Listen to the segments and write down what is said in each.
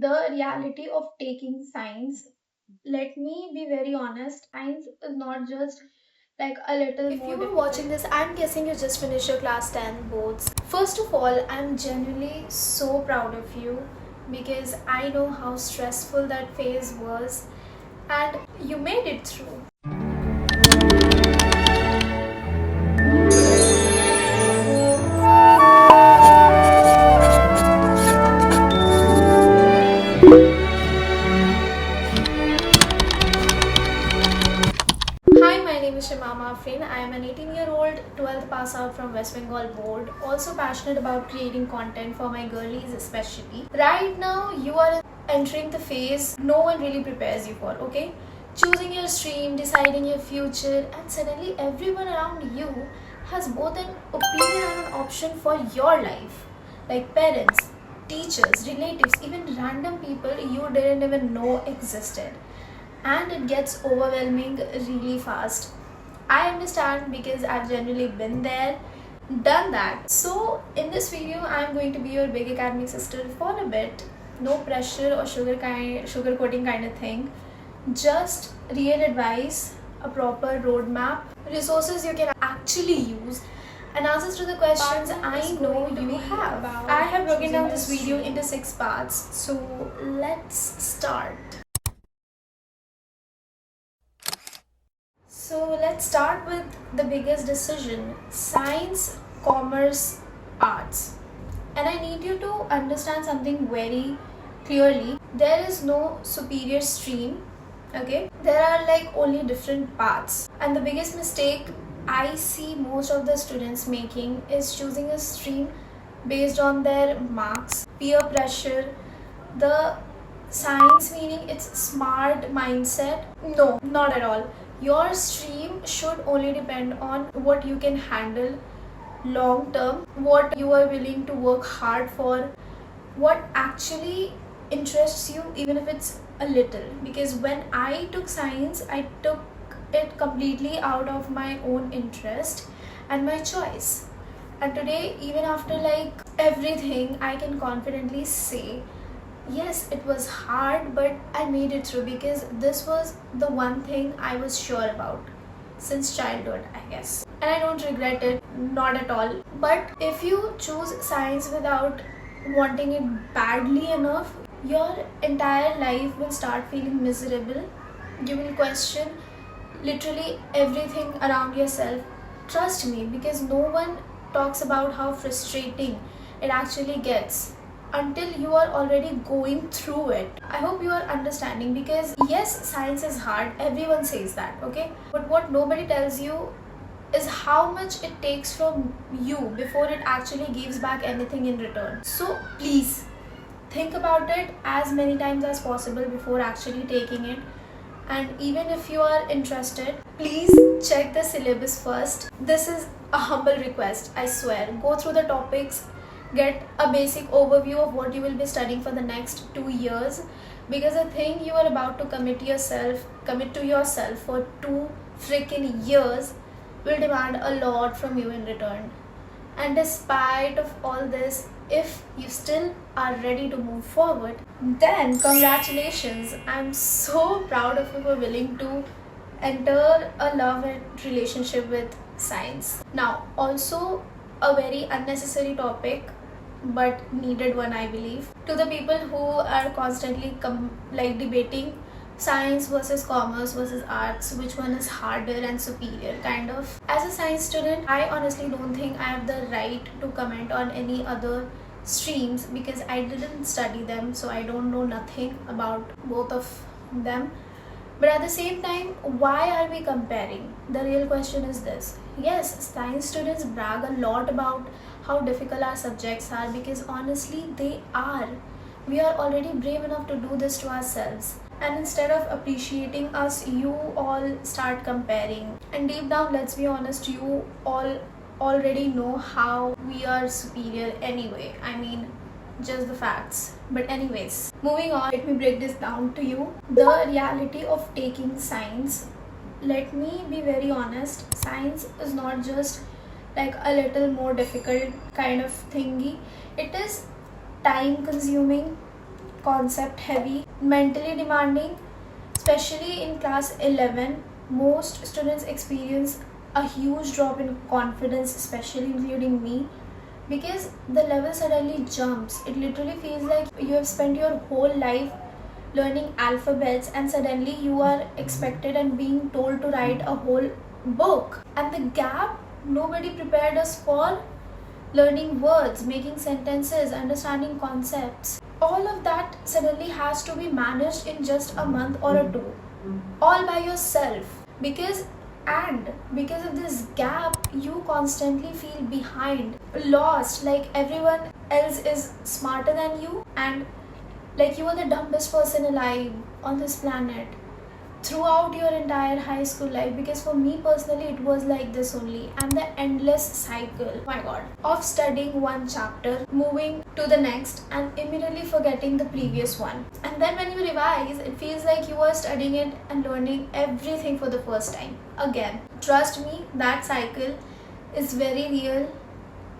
the reality of taking science. Let me be very honest, science is not just like a little If more you are difficult. watching this, I'm guessing you just finished your class 10 boards. First of all, I'm genuinely so proud of you because I know how stressful that phase was and you made it through. Hi, my name is Shimama Afrin. I am an 18-year-old 12th pass out from West Bengal board, also passionate about creating content for my girlies especially. Right now, you are entering the phase no one really prepares you for, okay? Choosing your stream, deciding your future, and suddenly everyone around you has both an opinion and an option for your life. Like parents, teachers, relatives, even random people you didn't even know existed, and it gets overwhelming really fast. I understand because I've generally been there, done that. So, in this video, I'm going to be your big academic sister for a bit. No pressure or sugar coating kind of thing. Just real advice, a proper roadmap, resources you can actually use, and answers to the questions I know you have. I have broken down this video into 6 parts, so let's start. So let's start with the biggest decision: science, commerce, arts. And I need you to understand something very clearly. There is no superior stream, okay? There are like only different paths. And the biggest mistake I see most of the students making is choosing a stream based on their marks, peer pressure, the science meaning it's smart mindset. No, not at all. Your stream should only depend on what you can handle long term, what you are willing to work hard for, what actually interests you, even if it's a little. Because when I took science, I took it completely out of my own interest and my choice. And today, even after like everything, I can confidently say yes, it was hard, but I made it through because this was the one thing I was sure about since childhood, I guess. And I don't regret it, not at all. But if you choose science without wanting it badly enough, your entire life will start feeling miserable. You will question literally everything around yourself. Trust me, because no one talks about how frustrating it actually gets until you are already going through it. I hope you are understanding because yes, science is hard, everyone says that, okay? But what nobody tells you is how much it takes from you before it actually gives back anything in return. So please think about it as many times as possible before actually taking it. And even if you are interested, please check the syllabus first. This is a humble request, I swear. Go through the topics, get a basic overview of what you will be studying for the next 2 years, because the thing you are about to commit to yourself for 2 freaking years will demand a lot from you in return. And despite of all this, if you still are ready to move forward, then congratulations. I'm so proud of you for willing to enter a love and relationship with science. Now, also a very unnecessary topic but needed one, I believe, to the people who are constantly debating science versus commerce versus arts, which one is harder and superior, kind of. As a science student, I honestly don't think I have the right to comment on any other streams because I didn't study them, so I don't know nothing about both of them. But at the same time, why are we comparing? The real question is this. Yes, science students brag a lot about how difficult our subjects are because honestly, they are. We are already brave enough to do this to ourselves. And instead of appreciating us, you all start comparing. And deep down, let's be honest, you all already know how we are superior anyway. I mean, just the facts. But anyways, moving on, let me break this down to you. The reality of taking science. Let me be very honest, science is not just like a little more difficult kind of thingy. It is time consuming, concept heavy, mentally demanding, especially in class 11. Most students experience a huge drop in confidence, especially including me, because the level suddenly jumps. It literally feels like you have spent your whole life learning alphabets and suddenly you are expected and being told to write a whole book. And the gap nobody prepared us for, learning words, making sentences, understanding concepts, all of that suddenly has to be managed in just a month or a two, all by yourself. Because of this gap, you constantly feel behind, lost, like everyone else is smarter than you, and like you are the dumbest person alive on this planet throughout your entire high school life. Because for me personally it was like this only, and the endless cycle, oh my god, of studying one chapter, moving to the next, and immediately forgetting the previous one, and then when you revise it feels like you are studying it and learning everything for the first time again. Trust me, that cycle is very real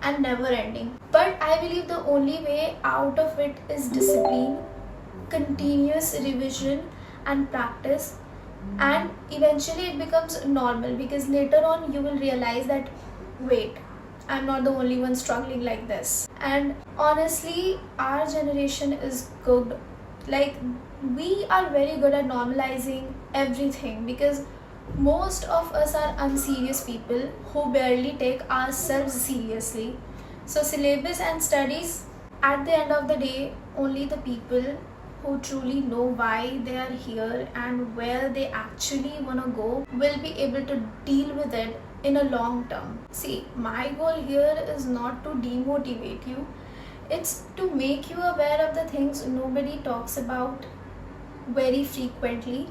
and never ending. But I believe the only way out of it is discipline, continuous revision, and practice. And eventually it becomes normal, because later on you will realize that wait, I'm not the only one struggling like this. And honestly, our generation is good. Like, we are very good at normalizing everything, because most of us are unserious people who barely take ourselves seriously. So syllabus and studies, at the end of the day, only the people who truly know why they are here and where they actually want to go will be able to deal with it in a long term. See, my goal here is not to demotivate you, it's to make you aware of the things nobody talks about very frequently,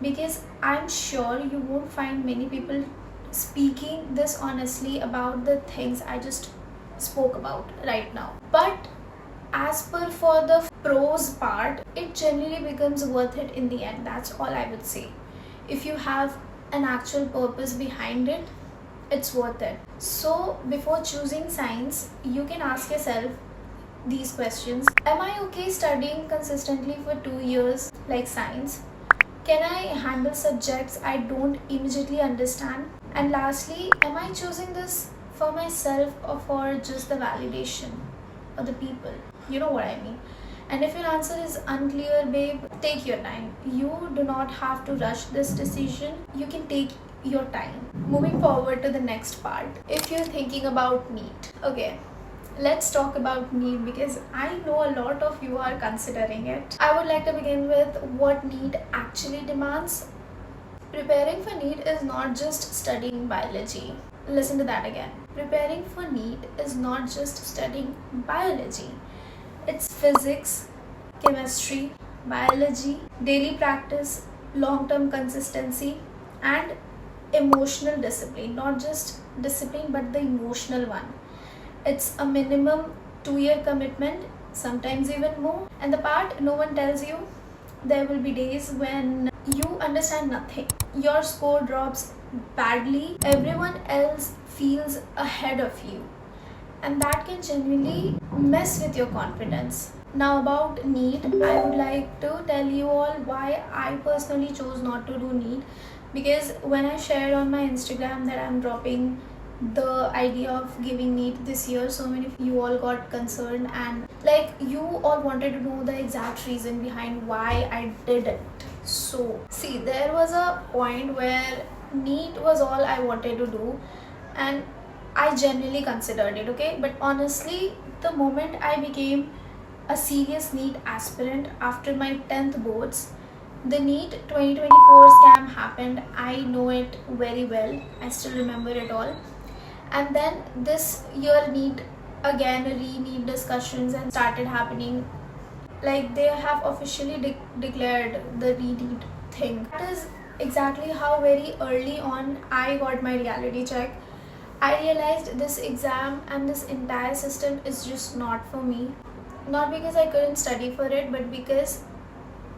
because I'm sure you won't find many people speaking this honestly about the things I just spoke about right now. But as per for the pros part, it generally becomes worth it in the end. That's all I would say. If you have an actual purpose behind it, it's worth it. So before choosing science, you can ask yourself these questions. Am I okay studying consistently for 2 years like science? Can I handle subjects I don't immediately understand? And lastly, am I choosing this for myself or for just the validation of the people? You know what I mean. And if your answer is unclear, babe, take your time. You do not have to rush this decision. You can take your time. Moving forward to the next part. If you're thinking about NEET, okay, let's talk about NEET, because I know a lot of you are considering it. I would like to begin with what NEET actually demands. Preparing for NEET is not just studying biology. Listen to that again. Preparing for NEET is not just studying biology. It's physics, chemistry, biology, daily practice, long-term consistency, and emotional discipline. Not just discipline, but the emotional one. It's a minimum 2-year commitment, sometimes even more. And the part no one tells you, there will be days when you understand nothing. Your score drops badly, everyone else feels ahead of you, and that can genuinely mess with your confidence. Now, about NEET, I would like to tell you all why I personally chose not to do NEET, because when I shared on my Instagram that I'm dropping the idea of giving NEET this year, so many of you all got concerned, and like you all wanted to know the exact reason behind why I did it. So see, there was a point where NEET was all I wanted to do, and I genuinely considered it, okay? But honestly, the moment I became a serious NEET aspirant after my 10th boards, the NEET 2024 scam happened. I know it very well. I still remember it all. And then this year NEET, again re-NEET discussions and started happening. Like they have officially declared the re-NEET thing. That is exactly how very early on I got my reality check. I realized this exam and this entire system is just not for me. Not because I couldn't study for it, but because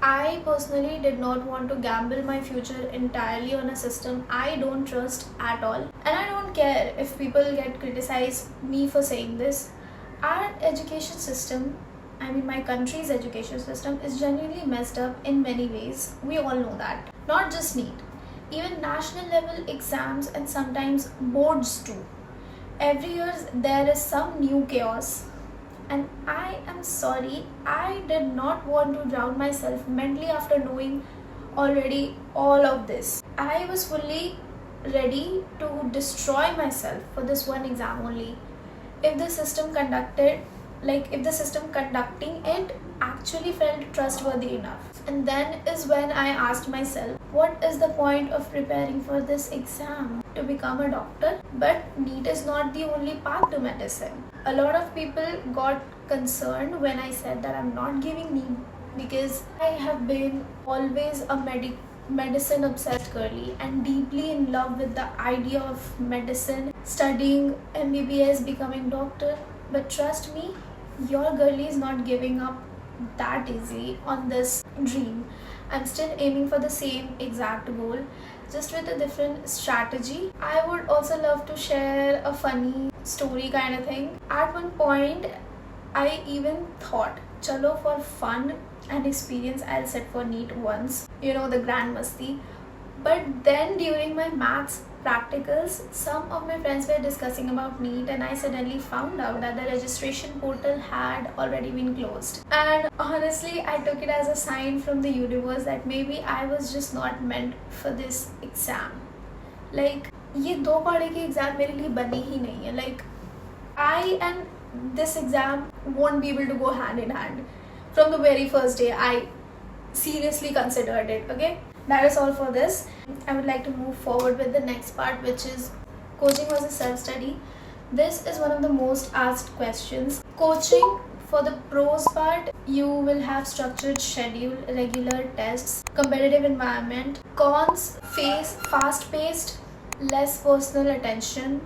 I personally did not want to gamble my future entirely on a system I don't trust at all. And I don't care if people get criticized me for saying this. Our education system I mean, my country's education system is genuinely messed up in many ways. We all know that. Not just NEET, even national level exams and sometimes boards too. Every year there is some new chaos. And I am sorry, I did not want to drown myself mentally after knowing already all of this. I was fully ready to destroy myself for this one exam only. If the system conducted, if the system conducting it actually felt trustworthy enough. And then is when I asked myself, what is the point of preparing for this exam? To become a doctor? But NEET is not the only path to medicine. A lot of people got concerned when I said that I'm not giving NEET because I have been always a medicine obsessed girly and deeply in love with the idea of medicine, studying MBBS, becoming doctor. But trust me, your girly is not giving up that easy on this dream. I'm still aiming for the same exact goal, just with a different strategy. I would also love to share a funny story kind of thing. At one point, I even thought, chalo, for fun and experience, I'll sit for NEET once. You know, the grand masti. But then during my maths practicals, some of my friends were discussing about NEET, and I suddenly found out that the registration portal had already been closed. And honestly, I took it as a sign from the universe that maybe I was just not meant for this exam. Like, ये दो पढ़े की exam मेरे लिए बनी ही नहीं है. Like, I and this exam won't be able to go hand in hand. From the very first day, I seriously considered it. Okay, that is all for this. I would like to move forward with the next part, which is coaching versus self study. This is one of the most asked questions. Coaching, for the pros part, you will have structured schedule, regular tests, competitive environment. Cons, face fast paced, less personal attention,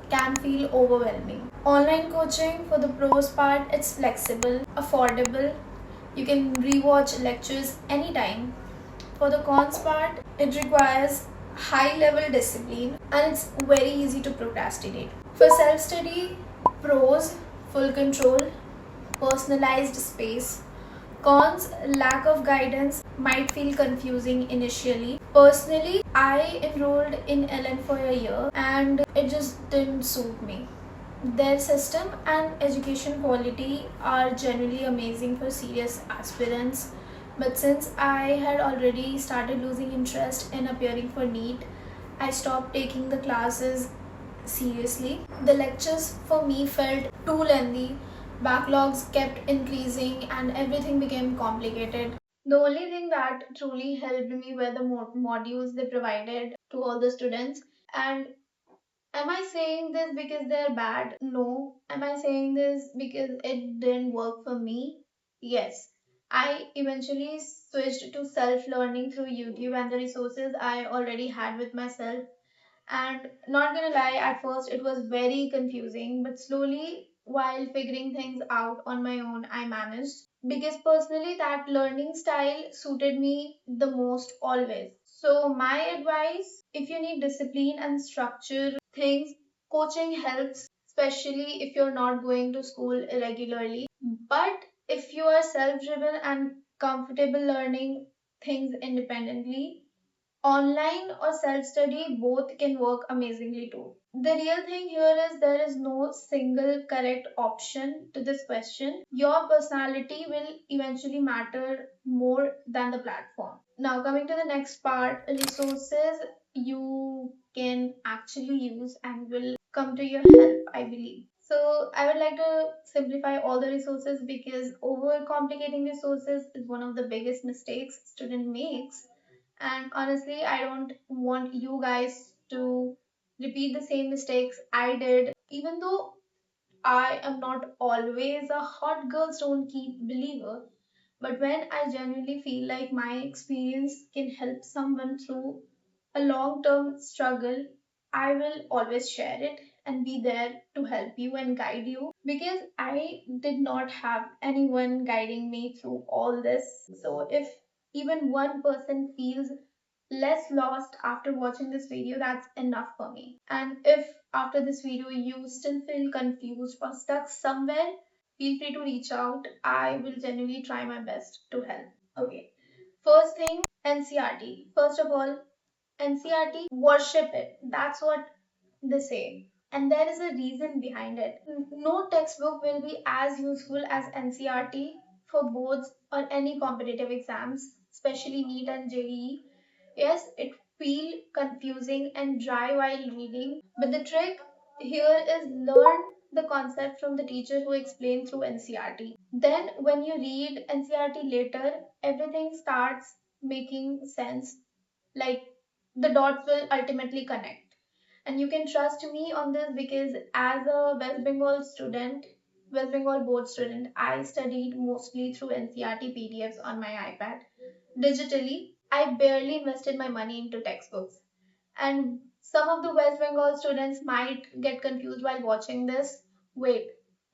can feel overwhelming. Online coaching, for the pros part, it's flexible, affordable. You can rewatch lectures anytime. For the cons part, it requires high level discipline and it's very easy to procrastinate. For self study, pros, full control, personalized space. Cons, lack of guidance, might feel confusing initially. Personally, I enrolled in LN for a year and it just didn't suit me. Their system and education quality are generally amazing for serious aspirants, but since I had already started losing interest in appearing for NEET, I stopped taking the classes seriously. The lectures for me felt too lengthy, backlogs kept increasing, and everything became complicated. The only thing that truly helped me were the modules they provided to all the students. And am I saying this because they're bad? No. Am I saying this because it didn't work for me? Yes. I eventually switched to self learning through YouTube and the resources I already had with myself. And not gonna lie, at first it was very confusing, but slowly, while figuring things out on my own, I managed. Because personally, that learning style suited me the most always. So, my advice, if you need discipline and structure things, coaching helps, especially if you're not going to school regularly. But if you are self driven and comfortable learning things independently, online or self study both can work amazingly too. The real thing here is there is no single correct option to this question. Your personality will eventually matter more than the platform. Now, coming to the next part, resources you can actually use and will come to your help, I believe. So, I would like to simplify all the resources because overcomplicating resources is one of the biggest mistakes student makes, and honestly, I don't want you guys to repeat the same mistakes I did. Even though I am not always a hot girls don't keep believer, but when I genuinely feel like my experience can help someone through a long term struggle, I will always share it and be there to help you and guide you because I did not have anyone guiding me through all this. So, if even one person feels less lost after watching this video, that's enough for me. And if after this video you still feel confused or stuck somewhere, feel free to reach out. I will genuinely try my best to help. Okay. First thing, NCRT. First of all, NCRT, worship it. That's what they say. And there is a reason behind it. No textbook will be as useful as NCRT for boards or any competitive exams, especially NEET and JEE. Yes, it feel confusing and dry while reading, but the trick here is learn the concept from the teacher who explained through NCRT. Then when you read NCRT later, everything starts making sense. Like the dots will ultimately connect. And you can trust me on this because as a West Bengal student, West Bengal board student, I studied mostly through NCRT PDFs on my iPad. Digitally, I barely invested my money into textbooks. And some of the West Bengal students might get confused while watching this. Wait,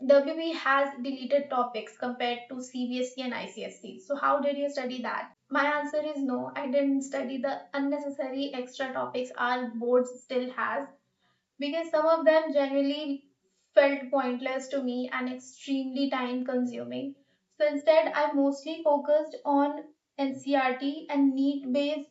WB has deleted topics compared to CBSE and ICSE. So, how did you study that? My answer is no, I didn't study the unnecessary extra topics our board still has because some of them genuinely felt pointless to me and extremely time consuming. So instead, I mostly focused on NCRT and NEET based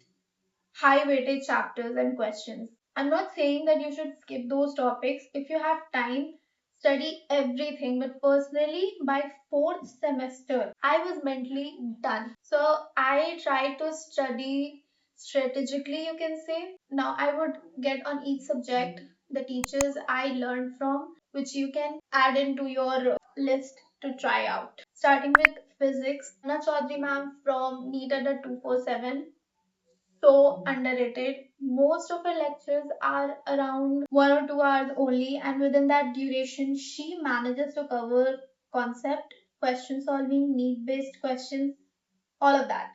high weighted chapters and questions. I'm not saying that you should skip those topics. If you have time, study everything. But personally, by fourth semester, I was mentally done. So I tried to study strategically, you can say. Now I would get on each subject the teachers I learned from, which you can add into your list to try out. Starting with physics, Anna Chaudhary ma'am from NEET under 247, so underrated. Most of her lectures are around 1 or 2 hours only, and within that duration, she manages to cover concept, question solving, need based questions, all of that.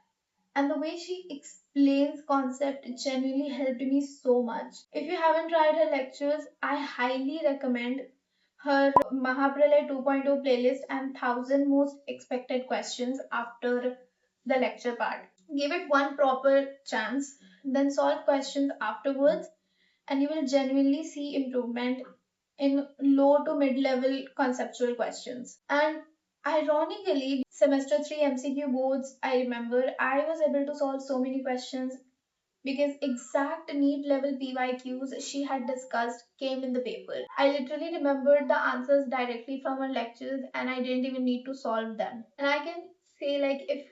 And the way she explains concept genuinely helped me so much. If you haven't tried her lectures, I highly recommend her Mahapralay 2.0 playlist and 1000 most expected questions after the lecture part. Give it one proper chance, then solve questions afterwards, and you will genuinely see improvement in low to mid level conceptual questions. And ironically, semester 3 MCQ boards, I remember I was able to solve so many questions because exact NEET level PYQs she had discussed came in the paper. I literally remembered the answers directly from her lectures and I didn't even need to solve them. And I can say, like, if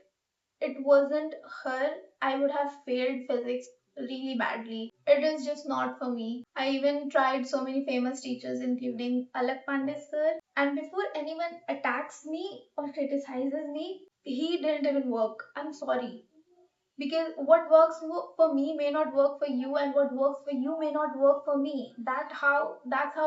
it wasn't her, I would have failed physics really badly. It is just not for me. I even tried so many famous teachers, including Alak Pandey sir, and before anyone attacks me or criticizes me, he didn't even work. I'm sorry. Because what works for me may not work for you, and what works for you may not work for me. That's how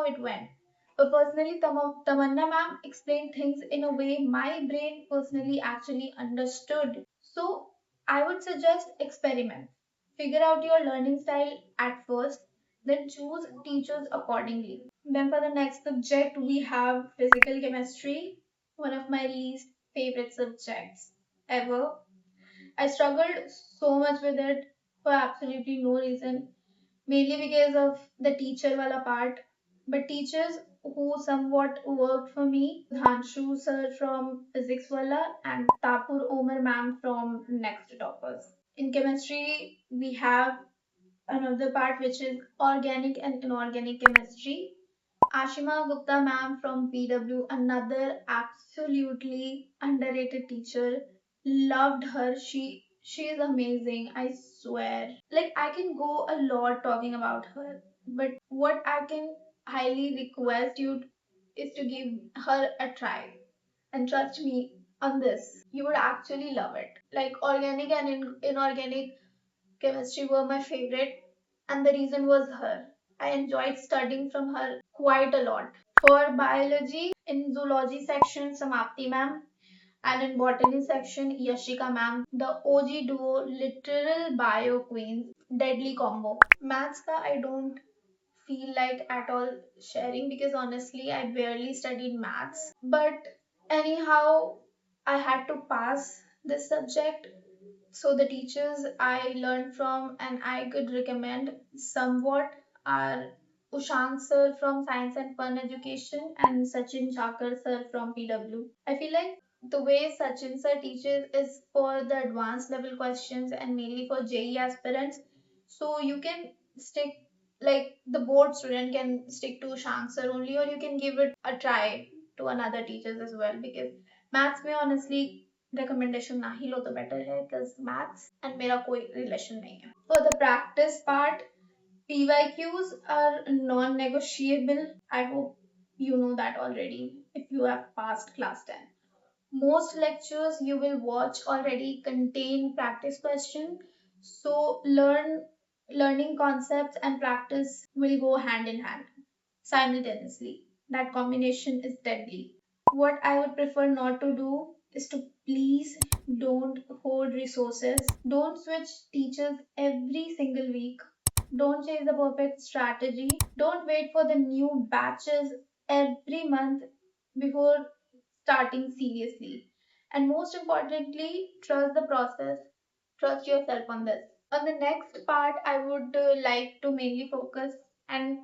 it went. But personally, Tamanna ma'am explained things in a way my brain personally actually understood. So I would suggest experiment. Figure out your learning style at first, then choose teachers accordingly. Then for the next subject, we have physical chemistry, one of my least favorite subjects ever. I struggled so much with it for absolutely no reason, mainly because of the teacher wala part. But teachers who somewhat worked for me, Dhanshu sir from physics wala and Tapur Omer ma'am from Next Toppers. In chemistry, we have another part which is organic and inorganic chemistry. Ashima Gupta ma'am from PW, another absolutely underrated teacher. Loved her. She is amazing, I swear. Like I can go a lot talking about her, but what I can highly request you is to give her a try. And trust me on this, you would actually love it. Like organic and inorganic chemistry were my favorite, and the reason was her. I enjoyed studying from her quite a lot. For biology, in zoology section, Samapti ma'am, and in botany section, Yashika ma'am, the OG duo, literal bio queens, deadly combo. Maths ka I don't feel like at all sharing because honestly, I barely studied maths. But anyhow, I had to pass this subject, so the teachers I learned from and I could recommend somewhat are Ushank sir from Science and Fun Education, and Sachin Chakar sir from PW. I feel like the way Sachin sir teaches is for the advanced level questions and mainly for JEE aspirants. So you can stick, like the board student can stick to Ushank sir only, or you can give it a try to another teachers as well, because maths में honestly recommendation ना ही लो तो better है, because maths and मेरा कोई relation नहीं है. For the practice part, PYQs are non-negotiable. I hope you know that already if you have passed class 10. Most lectures you will watch already contain practice question. So learning concepts and practice will go hand in hand simultaneously. That combination is deadly. What I would prefer not to do is to please don't hoard resources. Don't switch teachers every single week. Don't chase the perfect strategy. Don't wait for the new batches every month before starting seriously. And most importantly, trust the process. Trust yourself on this. On the next part, I would like to mainly focus and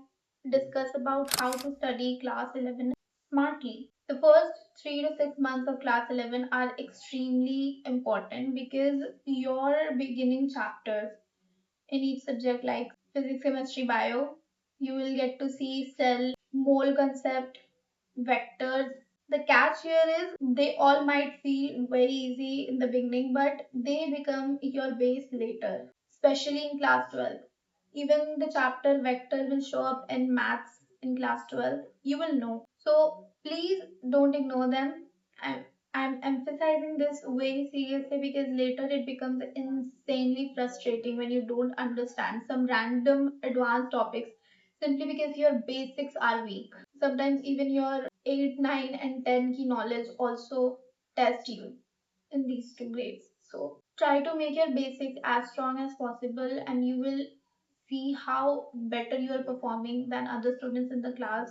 discuss about how to study class 11 smartly. The first 3 to 6 months of class 11 are extremely important because your beginning chapters in each subject like physics, chemistry, bio, you will get to see cell, mole concept, vectors. The catch here is they all might feel very easy in the beginning, but they become your base later, especially in class 12. Even the chapter vector will show up in maths in class 12. You will know. So please don't ignore them. I'm, I'm emphasizing this very seriously because later it becomes insanely frustrating when you don't understand some random advanced topics simply because your basics are weak. Sometimes even your 8, 9, and 10 key knowledge also test you in these two grades. So try to make your basics as strong as possible, and you will see how better you are performing than other students in the class,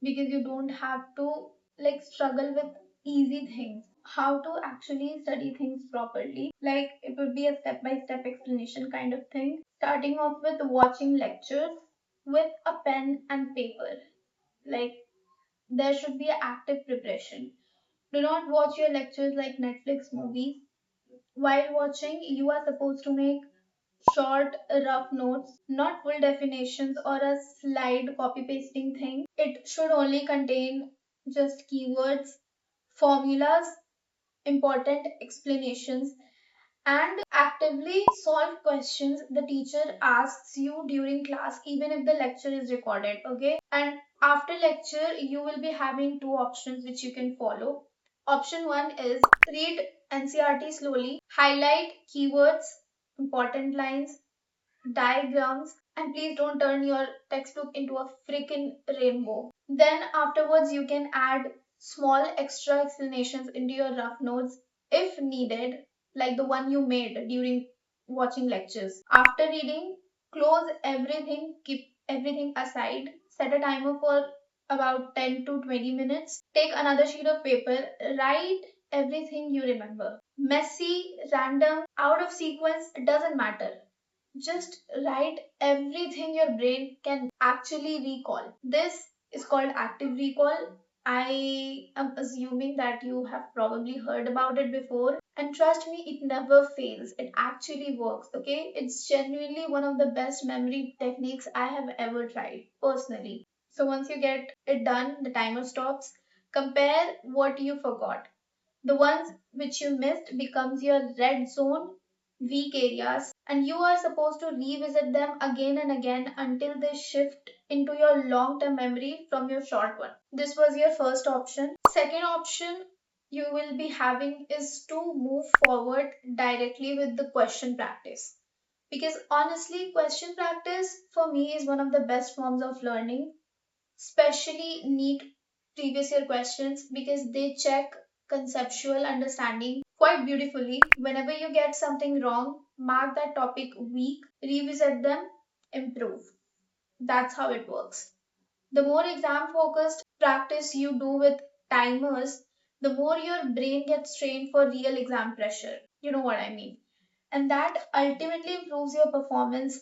because you don't have to like struggle with easy things. How to actually study things properly, like it would be a step by step explanation kind of thing, starting off with watching lectures with a pen and paper. Like there should be an active preparation. Do not watch your lectures like Netflix movies. While watching, you are supposed to make short, rough notes, not full definitions or a slide copy pasting thing. It should only contain just keywords, formulas, important explanations, and actively solve questions the teacher asks you during class, even if the lecture is recorded. Okay, and after lecture you will be having two options which you can follow. Option 1 is read NCERT slowly, highlight keywords, important lines, diagrams, and please don't turn your textbook into a freaking rainbow. Then afterwards, you can add small extra explanations into your rough notes if needed, like the one you made during watching lectures. After reading, close everything, keep everything aside, set a timer for about 10 to 20 minutes. Take another sheet of paper, write everything you remember. Messy, random, out of sequence, it doesn't matter. Just write everything your brain can actually recall. This is called active recall. I am assuming that you have probably heard about it before. And trust me, it never fails. It actually works, okay? It's genuinely one of the best memory techniques I have ever tried, personally. So once you get it done, the timer stops. Compare what you forgot. The ones which you missed becomes your red zone, weak areas, and you are supposed to revisit them again and again until they shift into your long-term memory from your short one. This was your first option. Second option you will be having is to move forward directly with the question practice. Because honestly, question practice for me is one of the best forms of learning, especially NEET previous year questions, because they check conceptual understanding quite beautifully. Whenever you get something wrong, mark that topic weak, revisit them, improve. That's how it works. The more exam focused practice you do with timers, the more your brain gets trained for real exam pressure. You know what I mean? And that ultimately improves your performance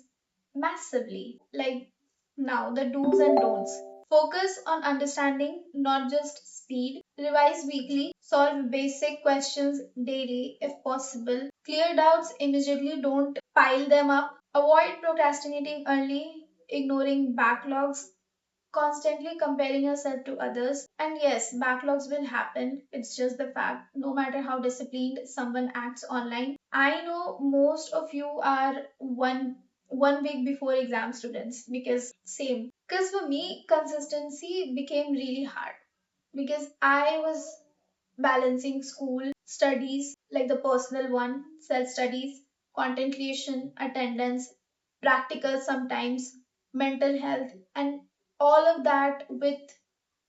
massively. Like Now, the do's and don'ts. Focus on understanding, not just speed. Revise weekly. Solve basic questions daily if possible. Clear doubts immediately, don't pile them up. Avoid procrastinating early, ignoring backlogs, constantly comparing yourself to others. And yes, backlogs will happen. It's just the fact. No matter how disciplined someone acts online. I know most of you are one week before exam students, because same. Because for me, consistency became really hard because I was balancing school, studies, like the personal one, self studies, content creation, attendance, practical sometimes, mental health, and all of that with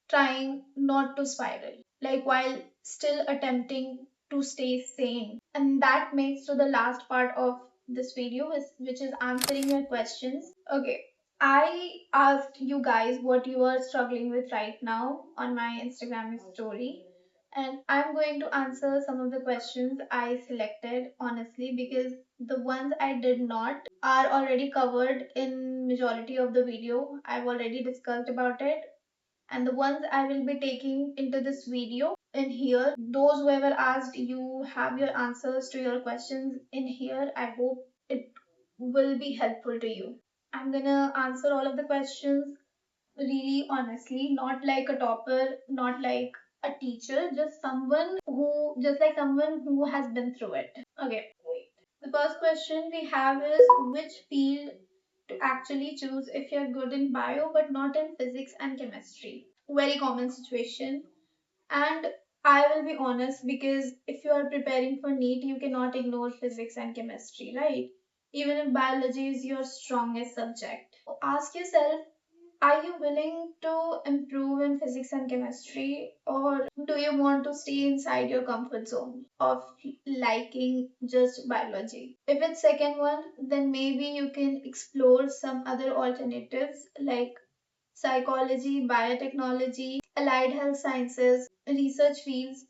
trying not to spiral, like while still attempting to stay sane. And that makes to the last part of this video, which is answering your questions. Okay, I asked you guys what you are struggling with right now on my Instagram story. And I'm going to answer some of the questions I selected honestly, because the ones I did not are already covered in majority of the video. I've already discussed about it, and the ones I will be taking into this video in here, those whoever asked, you have your answers to your questions in here. I hope it will be helpful to you. I'm gonna answer all of the questions really honestly, not like a topper, not like a teacher, just like someone who has been through it. Okay, wait. The first question we have is, which field to actually choose if you're good in bio but not in physics and chemistry? Very common situation. And I will be honest, because if you are preparing for NEET, you cannot ignore physics and chemistry, right? Even if biology is your strongest subject. Ask yourself, are you willing to improve in physics and chemistry, or do you want to stay inside your comfort zone of liking just biology? If it's second one, then maybe you can explore some other alternatives like psychology, biotechnology, allied health sciences, research fields.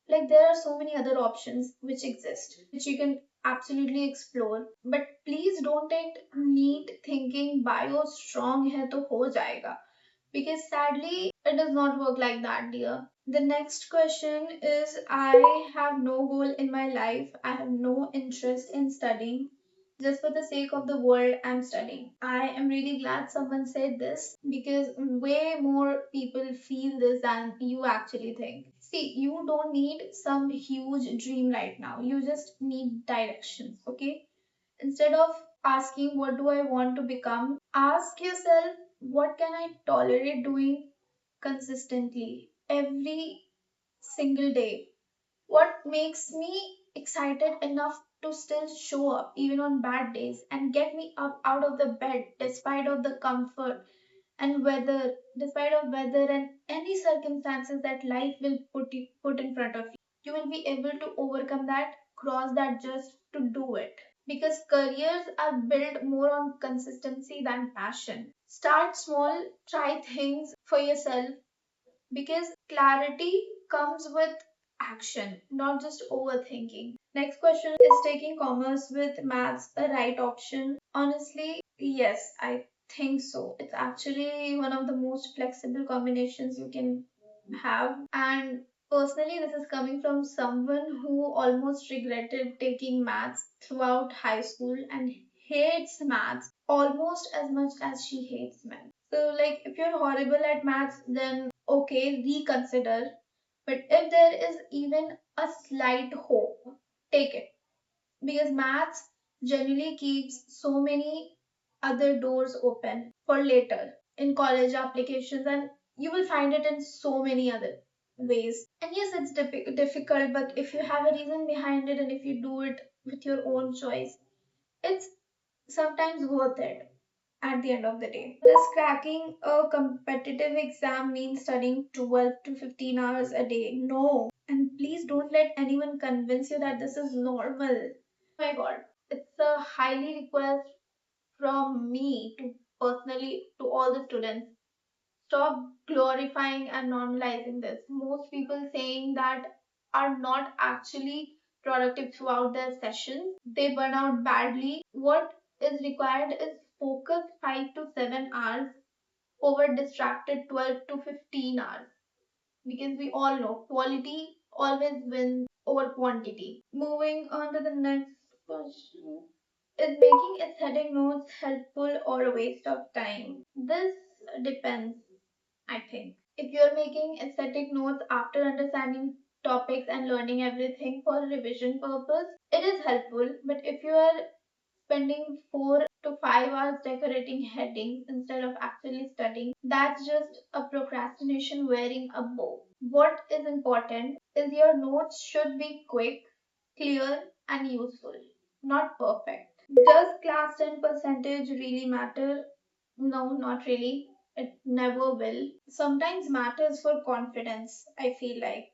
Like there are so many other options which exist, which you can absolutely explore. But please don't take neat thinking bio strong hai to ho jayega, because sadly it does not work like that, dear. The next question is, I have no goal in my life. I have no interest in studying. Just for the sake of the world, I'm studying. I am really glad someone said this, because way more people feel this than you actually think. See, you don't need some huge dream right now. You just need directions, okay? Instead of asking, what do I want to become? Ask yourself, what can I tolerate doing consistently every single day? What makes me excited enough to still show up even on bad days and get me up out of the bed despite of the comfort and weather, despite of weather and any circumstances that life will put in front of you. You will be able to overcome that, cross that just to do it. Because careers are built more on consistency than passion. Start small, try things for yourself, because clarity comes with action, not just overthinking. Next question, is taking commerce with maths a right option? Honestly, yes, I think so. It's actually one of the most flexible combinations you can have. And personally, this is coming from someone who almost regretted taking maths throughout high school and hates maths almost as much as she hates maths. So, like, if you're horrible at maths, then okay, reconsider. But if there is even a slight hope, take it, because maths generally keeps so many other doors open for later in college applications, and you will find it in so many other ways. And yes, it's difficult, but if you have a reason behind it and if you do it with your own choice, it's sometimes worth it at the end of the day. Does cracking a competitive exam mean studying 12 to 15 hours a day? No. And please don't let anyone convince you that this is normal. Oh my god. It's a highly request from me to personally to all the students. Stop glorifying and normalizing this. Most people saying that are not actually productive throughout their sessions. They burn out badly. What is required is focus 5 to 7 hours over distracted 12 to 15 hours, because we all know quality always wins over quantity. Moving on to the next question. Is making aesthetic notes helpful or a waste of time? This depends, I think. If you're making aesthetic notes after understanding topics and learning everything for revision purpose, it is helpful. But if you are spending 4 to 5 hours decorating headings instead of actually studying, that's just a procrastination wearing a bow. What is important is your notes should be quick, clear, and useful, not perfect. Does class 10 percentage really matter? No, not really. It never will. Sometimes matters for confidence, I feel like.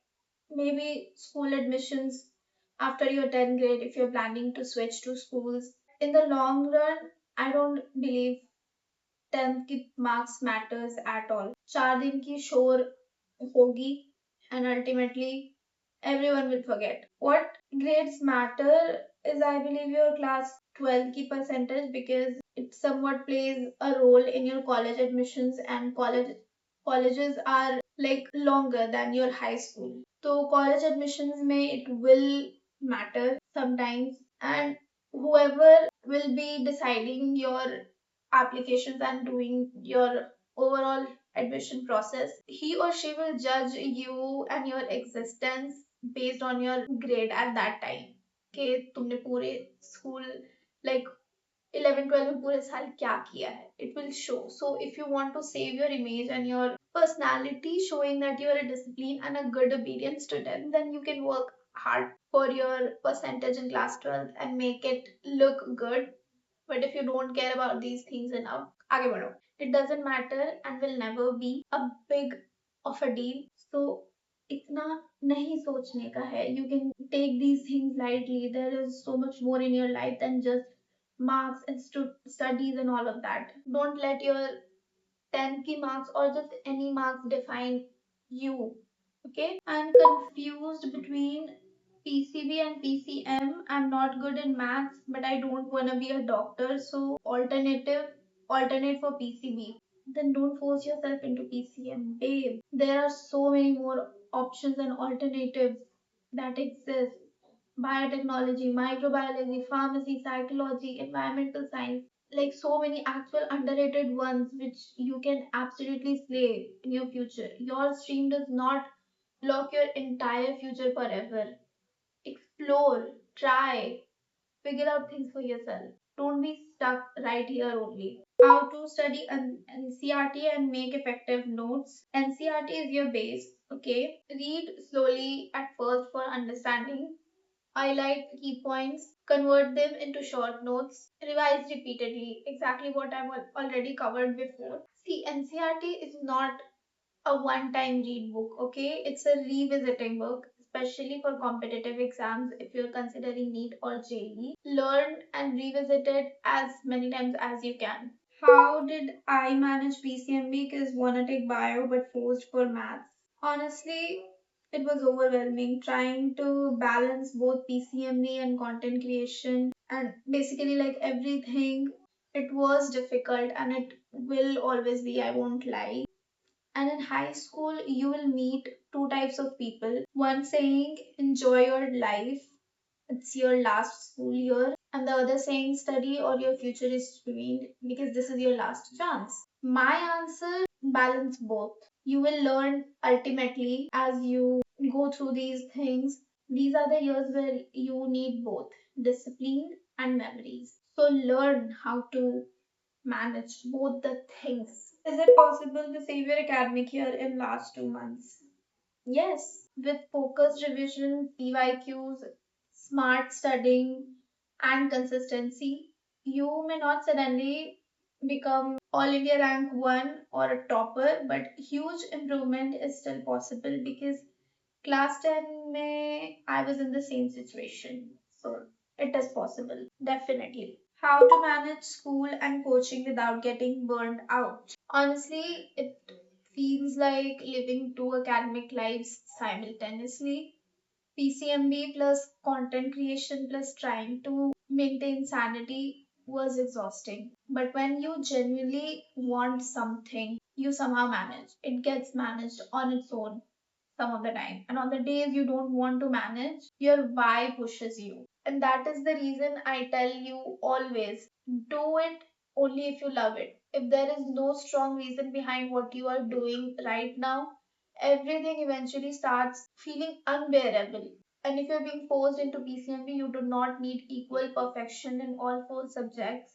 Maybe school admissions after your 10th grade if you're planning to switch to schools. In the long run, I don't believe 10th की marks matters at all. 4 दिन की शोर होगी and ultimately everyone will forget. What grades matter is, I believe, your class 12 की percentage, because it somewhat plays a role in your college admissions, and colleges are like longer than your high school. So college admissions may it will matter sometimes, and whoever will be deciding your applications and doing your overall admission process, he or she will judge you and your existence based on your grade at that time. कि तुमने पूरे school like 11 12 में पूरे साल क्या किया है, it will show. So if you want to save your image and your personality showing that you are a disciplined and a good obedient student, then you can work hard for your percentage in class 12 and make it look good. But if you don't care about these things enough, आगे बढ़ो. It doesn't matter and will never be a big of a deal. So इतना नहीं सोचने का है. You can take these things lightly. There is so much more in your life than just marks and studies and all of that. Don't let your 10 key marks or just any marks define you. Okay? I'm confused between PCB and PCM. I'm not good in maths, but I don't want to be a doctor, so alternate for PCB. Then don't force yourself into PCM, babe. There are so many more options and alternatives that exist: biotechnology, microbiology, pharmacy, psychology, environmental science, like so many actual underrated ones which you can absolutely slay in your future. Your stream does not lock your entire future forever. Explore, try, figure out things for yourself. Don't be stuck right here only. How to study NCRT and make effective notes. NCRT is your base, okay? Read slowly at first for understanding. Highlight key points, convert them into short notes, revise repeatedly. Exactly what I've already covered before. See, NCRT is not a one time read book, okay? It's a revisiting book, especially for competitive exams if you're considering NEET or JEE. Learn and revisit it as many times as you can. How did I manage PCMB? Because wanna take bio but forced for maths. Honestly, it was overwhelming trying to balance both PCMB and content creation and basically like everything. It was difficult and it will always be, I won't lie. And in high school, you will meet two types of people. One saying, enjoy your life, it's your last school year, and the other saying, study or your future is ruined because this is your last chance. My answer, balance both. You will learn ultimately as you go through these things. These are the years where you need both discipline and memories. So learn how to manage both the things. Is it possible to save your academic year in last 2 months? Yes, with focused revision, PYQs, smart studying, and consistency, you may not suddenly become All India rank 1 or a topper, but huge improvement is still possible because class 10 may I was in the same situation. So it is possible, definitely. How to manage school and coaching without getting burned out. Honestly, it feels like living two academic lives simultaneously. PCMB plus content creation plus trying to maintain sanity. was exhausting. But when you genuinely want something, you somehow manage. It gets managed on its own some of the time. And on the days you don't want to manage, your why pushes you. And that is the reason I tell you always do it only if you love it. If there is no strong reason behind what you are doing right now, everything eventually starts feeling unbearable. And if you're being forced into PCMB, you do not need equal perfection in all four subjects.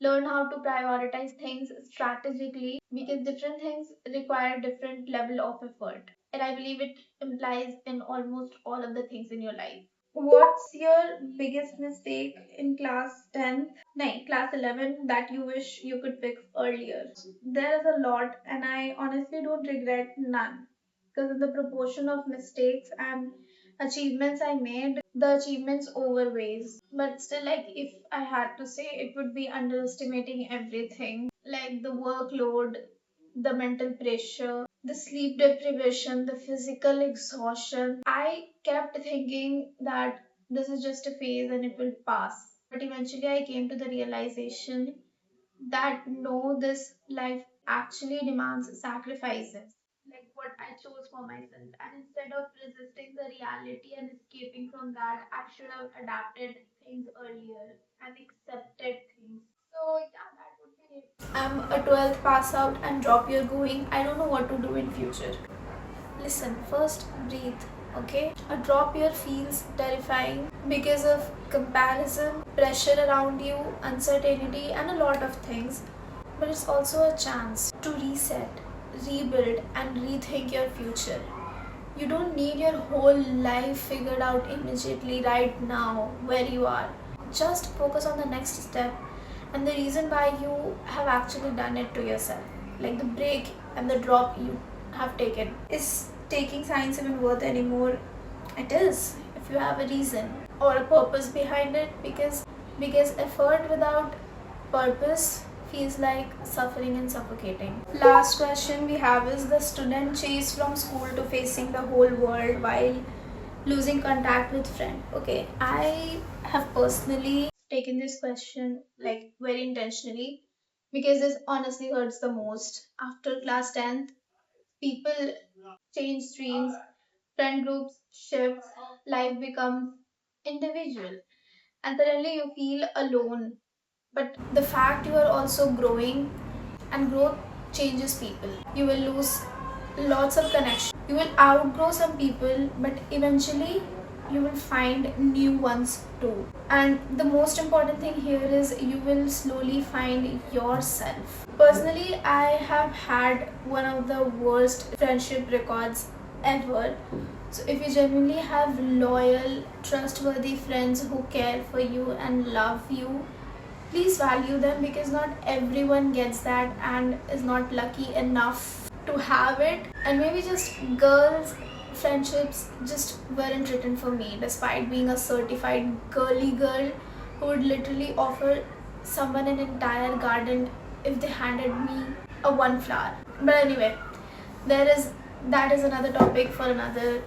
Learn how to prioritize things strategically because different things require different level of effort. And I believe it implies in almost all of the things in your life. What's your biggest mistake in class 10th, no, class 11 that you wish you could fix earlier? There is a lot, and I honestly don't regret none. Because of the proportion of mistakes and achievements I made, the achievements overweighs. But still, like, if I had to say, it would be underestimating everything, like the workload, the mental pressure, the sleep deprivation, the physical exhaustion. I kept thinking that this is just a phase and it will pass. But eventually, I came to the realization that no, this life actually demands sacrifices. Like what I chose for myself. And instead of resisting the reality and escaping from that, I should have adapted things earlier and accepted things. So, yeah, that would be it. I'm a 12th pass out and drop year going. I don't know what to do in future. Listen, first breathe, okay? A drop year feels terrifying because of comparison, pressure around you, uncertainty, and a lot of things. But it's also a chance to reset, rebuild, and rethink your future. You don't need your whole life figured out immediately right now where you are. Just focus on the next step and the reason why you have actually done it to yourself. Like the break and the drop you have taken. Is taking science even worth anymore? It is, if you have a reason or a purpose behind it, because effort without purpose feels like suffering and suffocating. Last question we have is the student chase from school to facing the whole world while losing contact with friend. Okay, I have personally Taken this question like very intentionally because this honestly hurts the most. After class 10th, people change streams, friend groups shift, life becomes individual, and suddenly you feel alone. but the fact you are also growing, and growth changes people. You will lose lots of connection. You will outgrow some people, but eventually you will find new ones too. And the most important thing here is you will slowly find yourself. Personally, I have had one of the worst friendship records ever. So if you genuinely have loyal, trustworthy friends who care for you and love you, please value them because not everyone gets that and is not lucky enough to have it. And maybe just girls friendships just weren't written for me, despite being a certified girly girl who would literally offer someone an entire garden if they handed me a one flower. But anyway, there is that is another topic for another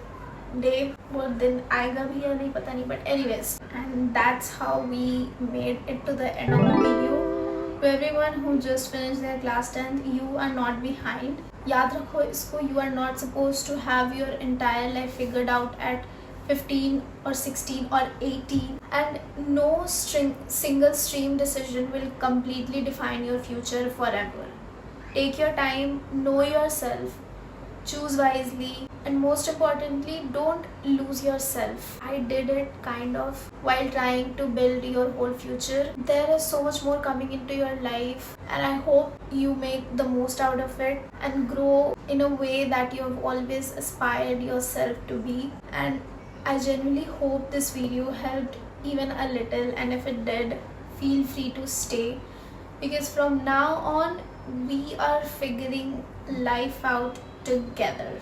day. वो दिन आएगा भी या नहीं पता नहीं, but anyways, and that's how we made it to the end of the video. To everyone who just finished their class 10th, you are not behind. याद रखो इसको, you are not supposed to have your entire life figured out at 15 or 16 or 18, and no single stream decision will completely define your future forever. Take your time, know yourself, choose wisely, and most importantly, don't lose yourself. I did it kind of while trying to build your whole future. There is so much more coming into your life, and I hope you make the most out of it and grow in a way that you have always aspired yourself to be. And I genuinely hope this video helped even a little, and if it did, feel free to stay, because from now on we are figuring life out together.